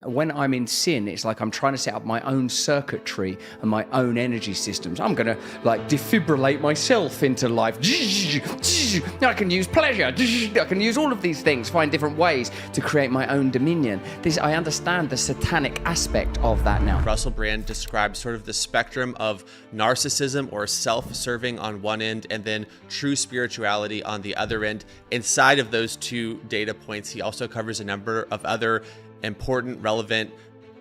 When I'm in sin, it's like I'm trying to set up my own circuitry and my own energy systems. I'm going to like defibrillate myself into life. I can use pleasure. I can use all of these things, find different ways to create my own dominion. I understand the satanic aspect of that now. Russell Brand describes sort of the spectrum of narcissism or self-serving on one end and then true spirituality on the other end. Inside of those two data points, he also covers a number of other important, relevant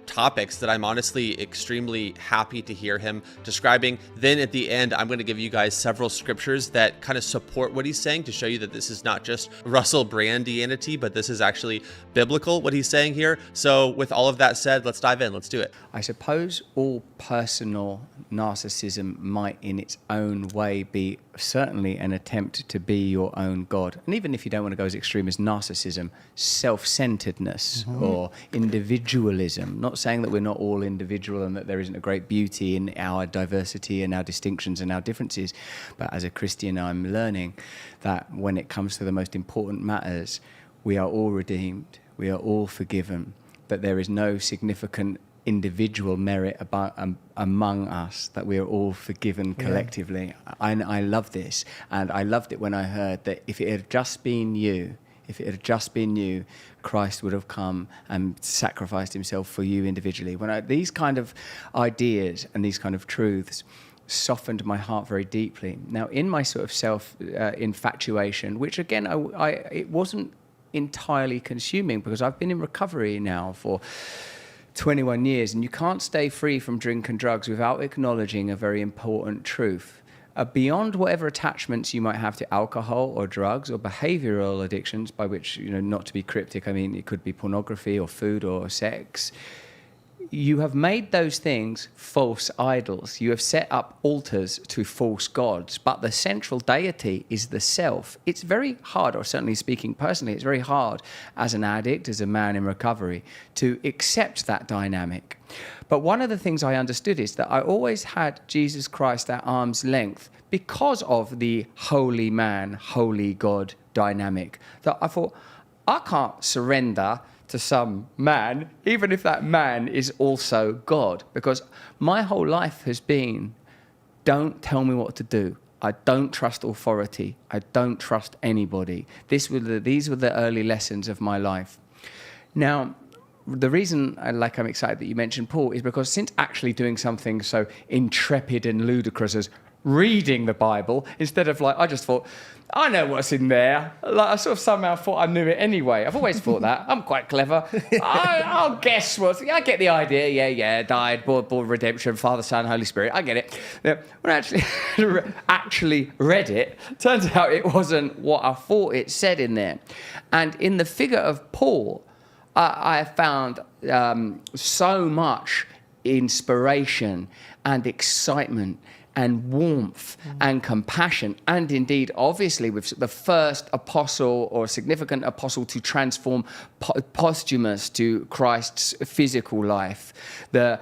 topics that I'm honestly extremely happy to hear him describing. Then at the end, I'm going to give you guys several scriptures that kind of support what he's saying to show you that this is not just Russell Brandianity, but this is actually biblical, what he's saying here. So with all of that said, let's dive in. Let's do it. I suppose all personal narcissism might in its own way be certainly an attempt to be your own God. And even if you don't want to go as extreme as narcissism, self-centeredness or individualism. Not saying that we're not all individual and that there isn't a great beauty in our diversity and our distinctions and our differences. But as a Christian, I'm learning that when it comes to the most important matters, we are all redeemed, we are all forgiven, that there is no significant individual merit among us, that we are all forgiven collectively. I love this, and I loved it when I heard that if it had just been you, Christ would have come and sacrificed himself for you individually. These kind of ideas and these kind of truths softened my heart very deeply. Now, in my sort of self-infatuation, which again, it wasn't entirely consuming, because I've been in recovery now for 21 years, and you can't stay free from drink and drugs without acknowledging a very important truth. Beyond whatever attachments you might have to alcohol or drugs or behavioral addictions, by which, not to be cryptic, I mean, it could be pornography or food or sex, you have made those things false idols. You have set up altars to false gods, but the central deity is the self. It's very hard, or certainly speaking personally, it's very hard as an addict, as a man in recovery, to accept that dynamic. But one of the things I understood is that I always had Jesus Christ at arm's length because of the holy man, holy God dynamic. That I thought, I can't surrender to some man, even if that man is also God, because my whole life has been, don't tell me what to do. I don't trust authority. I don't trust anybody. These were the early lessons of my life. Now, the reason I'm excited that you mentioned Paul is because since actually doing something so intrepid and ludicrous as reading the Bible, instead of I just thought, I know what's in there. I sort of somehow thought I knew it anyway. I've always thought that. I'm quite clever. I'll guess I get the idea. Yeah, died, born, redemption, Father, Son, Holy Spirit. I get it. Now, when I actually read it, turns out it wasn't what I thought it said in there. And in the figure of Paul, I found so much inspiration and excitement and warmth and compassion, and indeed, obviously, with the first apostle or significant apostle to transform posthumous to Christ's physical life, the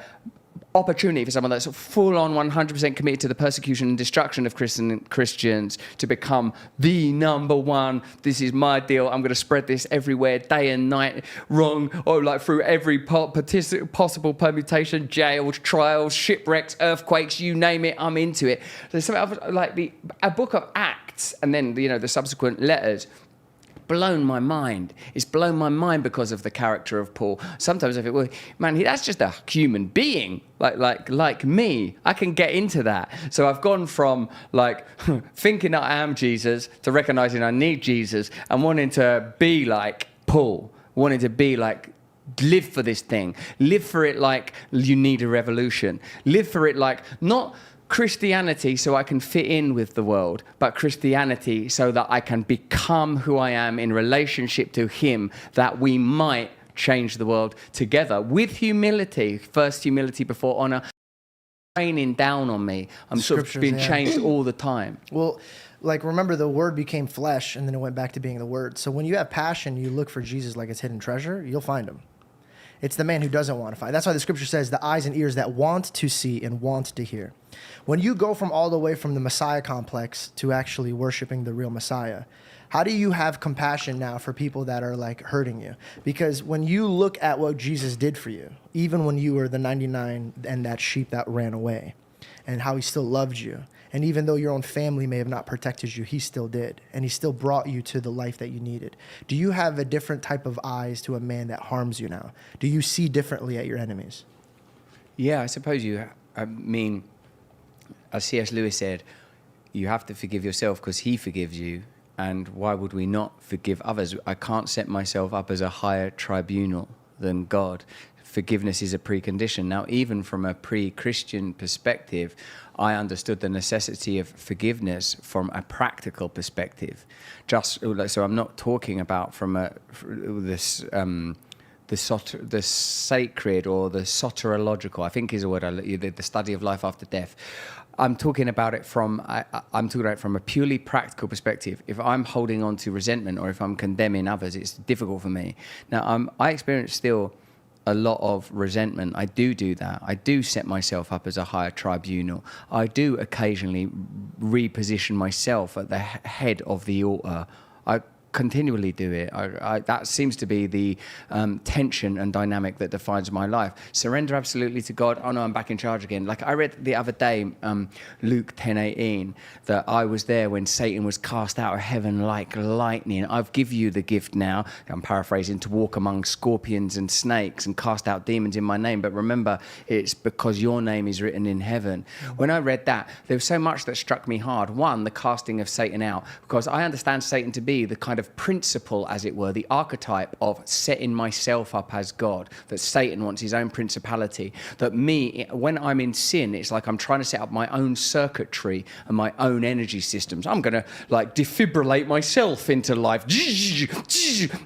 opportunity for someone that's full-on 100% committed to the persecution and destruction of Christians to become the number one. This is my deal. I'm going to spread this everywhere, day and night, through every possible permutation, jails, trials, shipwrecks, earthquakes, you name it, I'm into it. There's something like a book of Acts, and then the subsequent letters. Blown my mind. It's blown my mind because of the character of Paul. Sometimes I think, well, man, that's just a human being, like me. I can get into that. So I've gone from thinking that I am Jesus to recognizing I need Jesus and wanting to be like Paul, wanting to be live for this thing, live for it like you need a revolution, live for it like not Christianity so I can fit in with the world, but Christianity so that I can become who I am in relationship to him, that we might change the world together with humility. First humility before honor. Raining down on me. I'm sort of being changed all the time. Well, remember the word became flesh and then it went back to being the word. So when you have passion, you look for Jesus like it's hidden treasure, you'll find him. It's the man who doesn't want to find. That's why the scripture says the eyes and ears that want to see and want to hear. When you go from all the way from the Messiah complex to actually worshiping the real Messiah, how do you have compassion now for people that are like hurting you? Because when you look at what Jesus did for you, even when you were the 99 and that sheep that ran away, and how he still loved you, and even though your own family may have not protected you, he still did, and he still brought you to the life that you needed. Do you have a different type of eyes to a man that harms you now? Do you see differently at your enemies? Yeah, I suppose you. I mean, as C.S. Lewis said, you have to forgive yourself because he forgives you. And why would we not forgive others? I can't set myself up as a higher tribunal than God. Forgiveness is a precondition. Now, even from a pre-Christian perspective, I understood the necessity of forgiveness from a practical perspective. So I'm not talking about from the sacred or the soteriological, I think is a word, the study of life after death. I'm talking about it from a purely practical perspective. If I'm holding on to resentment or if I'm condemning others, it's difficult for me. Now, I experience still a lot of resentment. I do that. I do set myself up as a higher tribunal. I do occasionally reposition myself at the head of the altar. I continually do it. That seems to be the tension and dynamic that defines my life. Surrender absolutely to God. Oh no, I'm back in charge again. Like I read the other day, Luke 10:18, that I was there when Satan was cast out of heaven like lightning. I've given you the gift now, I'm paraphrasing, to walk among scorpions and snakes and cast out demons in my name. But remember, it's because your name is written in heaven. When I read that, there was so much that struck me hard. One, the casting of Satan out, because I understand Satan to be the kind of principle, as it were, the archetype of setting myself up as God, that Satan wants his own principality, that me, when I'm in sin, it's like I'm trying to set up my own circuitry and my own energy systems. I'm going to like defibrillate myself into life.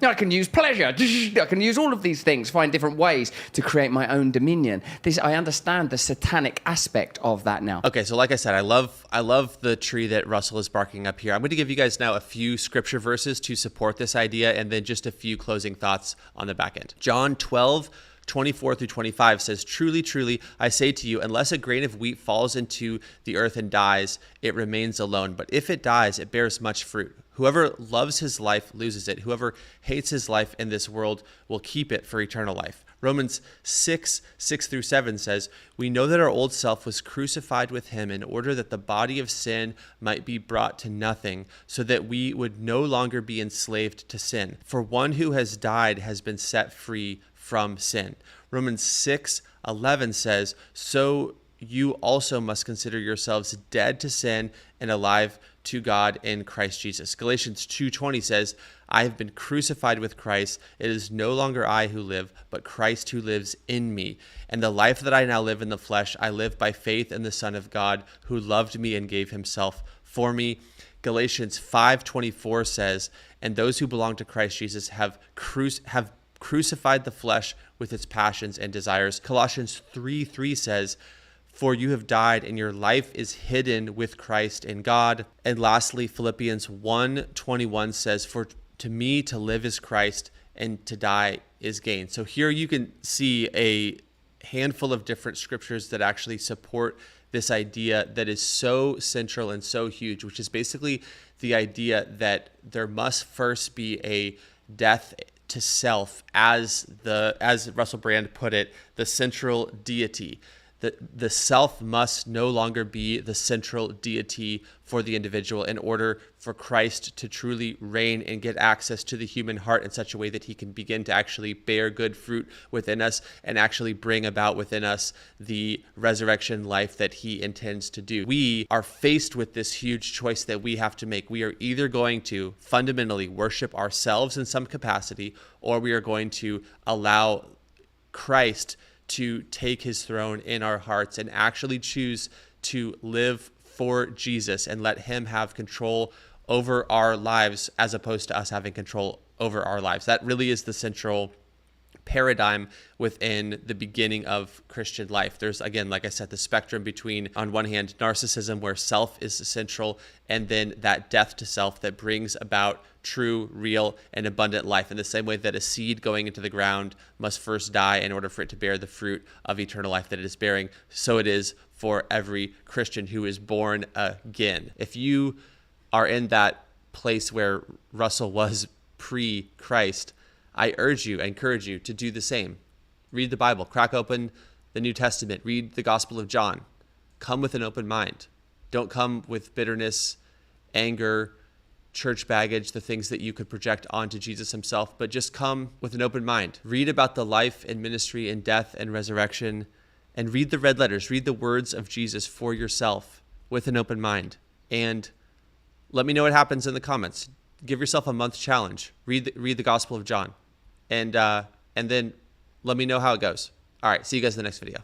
I can use pleasure. I can use all of these things, find different ways to create my own dominion. I understand the satanic aspect of that now. Okay, so like I said, I love the tree that Russell is barking up here. I'm going to give you guys now a few scripture verses to support this idea, and then just a few closing thoughts on the back end. John 12:24-25 says, "Truly, truly, I say to you, unless a grain of wheat falls into the earth and dies, it remains alone. But if it dies, it bears much fruit. Whoever loves his life loses it. Whoever hates his life in this world will keep it for eternal life." Romans 6:6-7 says, "We know that our old self was crucified with him in order that the body of sin might be brought to nothing, so that we would no longer be enslaved to sin. For one who has died has been set free from sin." Romans 6:11 says, "So you also must consider yourselves dead to sin and alive to God in Christ Jesus." Galatians 2:20 says, "I have been crucified with Christ. It is no longer I who live, but Christ who lives in me. And the life that I now live in the flesh, I live by faith in the Son of God who loved me and gave himself for me." Galatians 5:24 says, "And those who belong to Christ Jesus have crucified the flesh with its passions and desires." Colossians 3:3 says, "For you have died, and your life is hidden with Christ in God." And lastly, Philippians 1:21 says, "For to me to live is Christ, and to die is gain." So here you can see a handful of different scriptures that actually support this idea that is so central and so huge, which is basically the idea that there must first be a death to self, as Russell Brand put it, the central deity. The self must no longer be the central deity for the individual in order for Christ to truly reign and get access to the human heart in such a way that he can begin to actually bear good fruit within us and actually bring about within us the resurrection life that he intends to do. We are faced with this huge choice that we have to make. We are either going to fundamentally worship ourselves in some capacity, or we are going to allow Christ to take his throne in our hearts and actually choose to live for Jesus and let him have control over our lives as opposed to us having control over our lives. That really is the central paradigm within the beginning of Christian life. There's, again, like I said, the spectrum between, on one hand, narcissism, where self is central, and then that death to self that brings about true, real, and abundant life. In the same way that a seed going into the ground must first die in order for it to bear the fruit of eternal life that it is bearing, so it is for every Christian who is born again. If you are in that place where Russell was pre-Christ, I encourage you to do the same. Read the Bible, crack open the New Testament, read the Gospel of John. Come with an open mind. Don't come with bitterness, anger, church baggage, the things that you could project onto Jesus himself, but just come with an open mind. Read about the life and ministry and death and resurrection, and read the red letters. Read the words of Jesus for yourself with an open mind. And let me know what happens in the comments. Give yourself a month challenge. Read the Gospel of John. And then let me know how it goes. All right, see you guys in the next video.